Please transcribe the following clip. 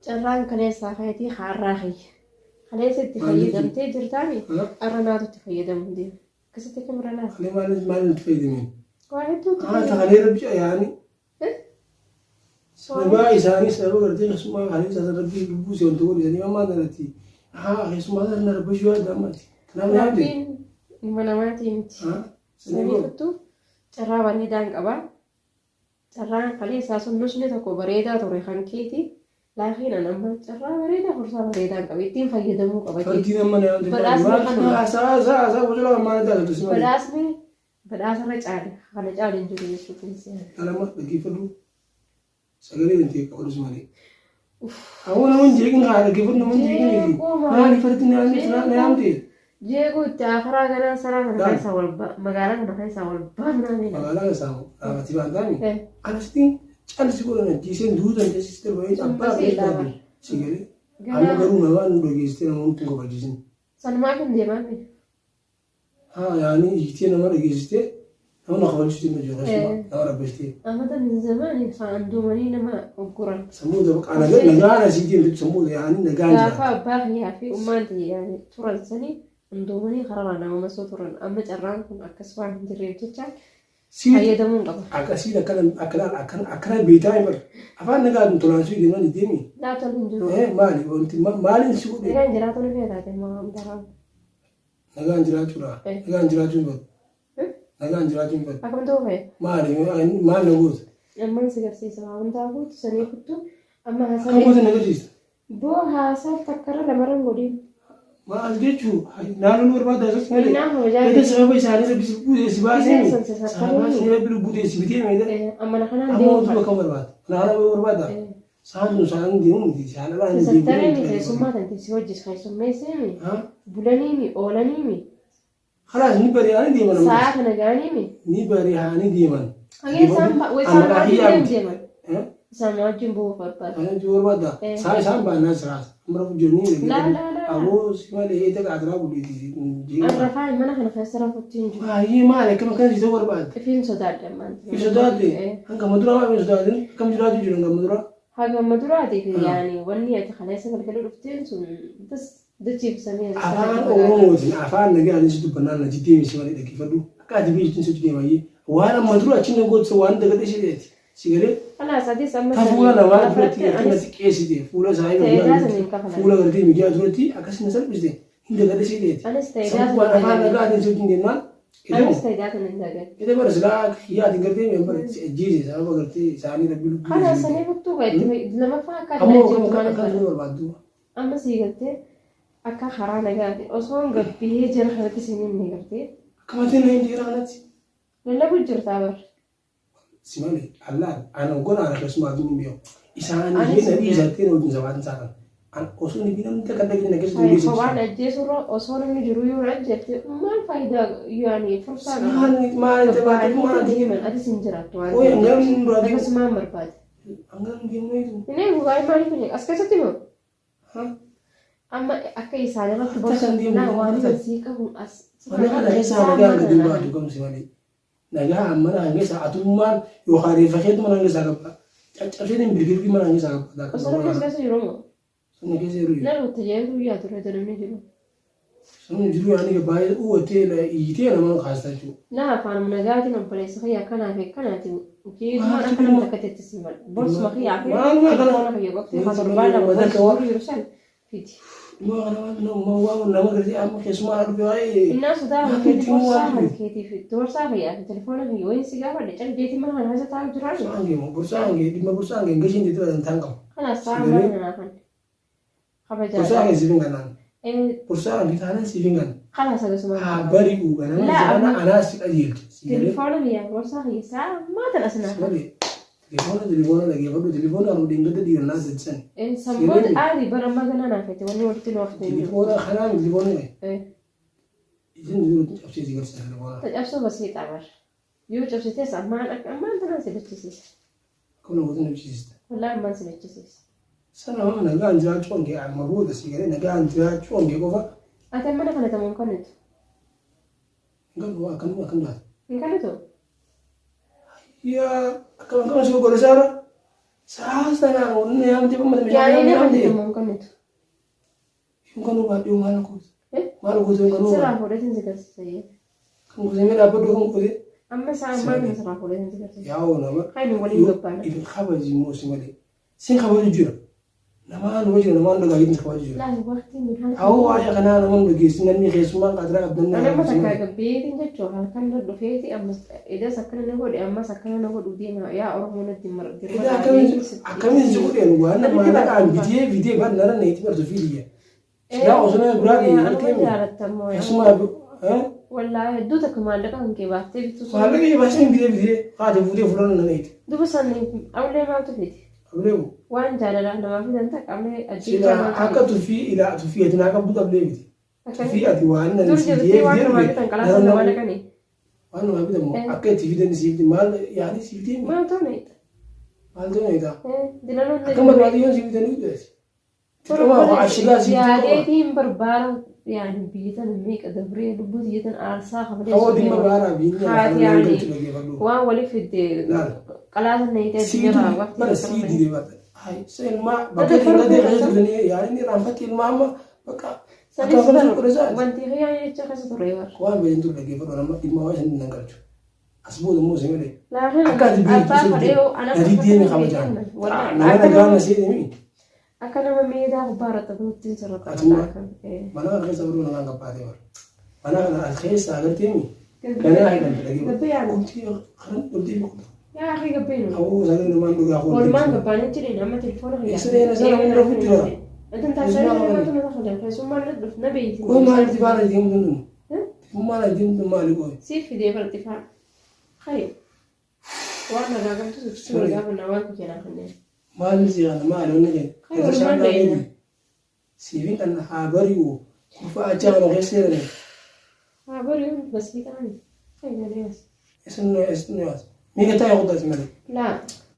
carraan kaleessaa kaayatee har'aa hayya. Kaleessa itti fayyadamtee jirtaani arranaatu itti fayyadamu deema. Akkasitti akka biranaa. Maal itti fayyadamin? Waa hedduu itti fayyadamu. Kalee rabbi yaani. Sababa isaanii sababa gartee keessumaa kalee isaa rabbi lubbuu si wanti godhisanii ammaa kanatti keessumaa sana rabbi shuu adda ammatti. Kanaaf yaadde. Ilma namaatii miti. Saniifuttuu carraa bareedaan qaba. Carraan kaleessaa sun nusni tokko bareedaa ture kan keeti. Laakiin amma carraa bareedaa fursaa bareedaan qaba. Ittiin fayyadamuu qaba. Fakkiin amma na yaadde. Badhaasarra caale. Kana caale hin jiru jechuudha. Alama dhaggeeffadhu. Sagalee hin ta'e qabadus malee. Awwan awwan jeeqin haa dhaggeeffadhu namoonni jeeqin maali fardi na yaamte. Jeequu itti akaraa ganaa saraa kana keessaa wal magaalaa kana keessaa wal baafnaa. Magaalaa keessaa dhaabbatii baantaani. Akkasitti calisi godhana jiiseen duutan teessiste baay'ee abbaa beekamu sigalee amma garuu namaan dhageessite namoonni kun qabachiisan. Sanumaa kan deemaani. Yaani hiitee nama dhageessite nama qabachiisite nama nama rabbeessite. Amma tan zamaanii faandoomanii nama ogguran. Sammuu dabaqa nagaan asiitiin sammuu yaani nagaan jira. Gaafa abbaa kiyyaa fi ummaan yaani turan sanii hundoomanii karaa nama masoo turan amma carraan kun akkas waan hin jirreef jecha. Fayyadamuun qaba. Akkasiin akkana beekaa hin barre. Afaan nagaan tolaansuu deeman deemi. Laata hin jiru. Maali wanti maaliin si godhe? Nagaan jiraatu ni feetaate maamdaraa. Nagaan jiraachuudha. Nagaan jiraachuun badu. Nagaan jiraachuun badu. Akkam ta'u fayyada. Maal na gootu? Amman si garsiisa waantaa guutu sanii kuttu amma haasaa. Kan gootu na garsiisa? Boo haasaa takkarra lamaran godhin. Maal jechuun naannoon barbaada asas malee. Gada sababa isaanii rabbisi buuteessi baasee sababa isaanii rabbi buuteessi bitee meedha. Amma kanaan deemu. Amma wanti bakka barbaada. Naannoo barbaada. Saanuu deemu miti. Saanadhaan deemu. Sattareen keessummaa tanti si hojjes keessummeessee bulanii oolanii. Kalaas ni bari'anii deeman. Sa'a kana gaanii. Ni bari'anii deeman. Isaan baay'ee deeman. Isaan wajjin bu'uuf barbaada. Wajjin barbaada. Isaan baannaa siraas. Amma jiranii. Aboo si malee eeta qaadraa buleeti. Rafaa mana kana keessa rafuutti hin jiru. Baay'ee maali akkam akkan siita barbaadde. Ifiin sodaadha ammaan. Ifiin sodaadde. Hanga maduraa maa ifiin sodaadde akkam jiraatu jiru hanga maduraa. Hanga maduraatiif yaani wanni ati kaleessa galgala dhufteen sun dachiifsamee. Afaan Oromootiin afaan nagaan si dubbannaan na jiddee misi malee dhaggeeffadhu. Akka ati biyyi ittiin sochii deemayyee waan amma dura achi na gootisa waan dagadhee sideeti. Sigalee. Kanaas adis amma fuula namaa duratti akkatti qeessite fuula isaanii fuula gartee miidiyaa duratti akkasuma salphiste hin dagadhee sideeti. Anis ta'ee afaan nagaatiin sochiin deemaan. Anis ta'ee daatan hin dagadhe. Ita bara silaa yaadin gartee member jiise sababa gartee isaanii rabbi lubbuu. Kanaas sanii buttuu ga'itti lamaffaa akka barbaaddu. Amma sii galtee akka karaa nagaati osoo gabbihee jala kanatti siniin ni gartee. Akkamatee na hin jiraanatti. Lallabu jirtaa bar. Simale Allah ana gona ana kasuma bin biyo. Isaanii na dhiisattee na wajjin sabaatin saakan. Osoo ni binam takadagin na keessa deebisu. Waan ajjeesurra osoo namni jiru yoo ajjeette maal faayidaa yaani fursaa maal adis hin jiraattu waan ta'eef. Ngamni dura deemu. Akkasumaan barbaade. Ngamni deemu. Inni bu'aa maaliif hin as keessatti moo? Amma akka isaan irratti boqonnaa waan isii qabu as. Mana kana keessa nagaa gadi baatu kamsi malee. Nagaa amma na hangisa atummaan yookaan reeffasheetu mana hangisa qaba. Caccabseen birgirgi mana hangisa qaba. Osoo keessa jiru moo? Sana keessa jiru. Nama tajaajilu yaa ture jedhamee jiru. Sana jiru yaani baay'ee uwwatee iitee nama kaasta jechuudha. Na afaan nagaatiin obboleessa fayyaa akkanaa fi akkanaatiin jeetumaan akkana takka teessisi mal. Borsuma fayyaa fi akkana fayyaa qoftee haasofaa nama borsuma jiru san fiti. Nama gartee amma keessumaa haa dhufee waa'ee. Innaa sodaa hankeetii borsaa hankeetii fi borsaa fayyaa fi telefoona fi wayin si gaafa caldeetii mana kana keessa taa'u jiraan. Borsaa hangee borsaa hangee dhimma borsaa hangee gashiin itti baatan ta'an qabu. Kanaas taa'u mana kanaa kan. Kabajaa. Borsaa hangee siifin kanaan. Borsaa hangee taanaan siifin kan. Kanaas akkasuma. Haa bari'uu kanaan anaas si qajeelti. Telefoona fayyaa borsaa fayyaa maatan asinaa. Telefoona dhaggeeffadhu telefoona haruudhaan gadi dhiirannaa saddeetan. Samboota aadii bara magaalaa naafete wanni walitti nu hafte. Telefoona kanaa miti telefoona mee. Isin jiru cabsee si garsiisa telefoona. Cabsuu basii xabar. Yoo cabsitees ammaan tanaan si dachisiisa. Kun namoota na dachisiista. Wallaahi ammaan si dachisiisa. Sana amma nagaan jiraachuu hangee amma booda si galee nagaan jiraachuu hangee qofa. Ati mana kana tamuun kanitu. Akkanuma akkam taate. Hin kanitu. Yaa akkam soo godhe saara. Saastana onni amte ba madame يعني jani أنا amte عندي ممكن yunganu ba dio malu ko yunganu سرعة فورتين زكاة kan ko zemera abdo kan ko de أما ساعة ما من سرعة فورتين زكاة yawo na ba هاي نقولين قبنا ibi khabaji mo simale sin khabaji jura nama no wajira nama ndo gagin khabaji jura لا وقتي من هذا awo aya kana na mon dogi sinan ni khesuma qadra abdanna أنا ما سكاك بيتي جتشو هل كان ردو فيتي أما إذا سكنا نقول أما سكنا نقول ودينا يا أروح من الدمر ida akamin zuuri en wana ma na kan video ban nara ne timar to fidiya ya osuna bragi yaltemi asma ha والله دوتك ما لك أنك باتي بتوصل ma lagi basin video qade video fulan na ne دوبسني أولي ما تفيدي ablewu وين جانا لأنه ما في دنتك أمي أجيب sila aka tufi ila tufi tana ka buta bleviti tufi ati wana ni ترجع تي واحد ما بيتن كلا سنة ولا كني wana ma bida mo aka tufi den sibti mal yani sibti ما توني mal do ne da دلنا kama ba diyo sibti ni da kama wa ashiga sibti يا ديتي بربار يعني بيتن ميك دبري دبوت يتن أرسا خبري awo di mabara bi ni هاد يعني وان ولي في الدي لا قلاد النيتة sidi جرا وقت bara sidi de bata hay sen ma bakati na de rezu ne yani ni ramati mama baka aka fa ko reza وانتي هي يعني تشخص تريور kwa be ndu lagi fa na ma wa sen nan garchu asbu do mo semele لا غير aka di bi أنا na di di ni kama jan na na ga na sidi mi أكلم ميدا غبارة بنتي سرطة أتوما. mana ka sa bro na nga pare war mana na alkhis agartemi kana ay nan lagi قبي يعني kunti kharan kunti mo يا أخي قبينه awo sa ni man do ga ko والمان قباني تري نعمة تلفون هي إسرائيل أنا من رفضها. أنت تعرف ما أنت تاخذها فسوم ما ندف نبي ko ma di bala di mo dun mo mala di mo mali ko سيف في ديبر ارتفاع خير وانا راقمت تسوي قبل نواك كنا خلنا mali si ana mali ne Ay, ka sha wala da man ni sivin kan habari wo ku fa a ta ma gesere ne ها بريم بس في ثاني خير ناس esun no mi ga ta ya ko da simale لا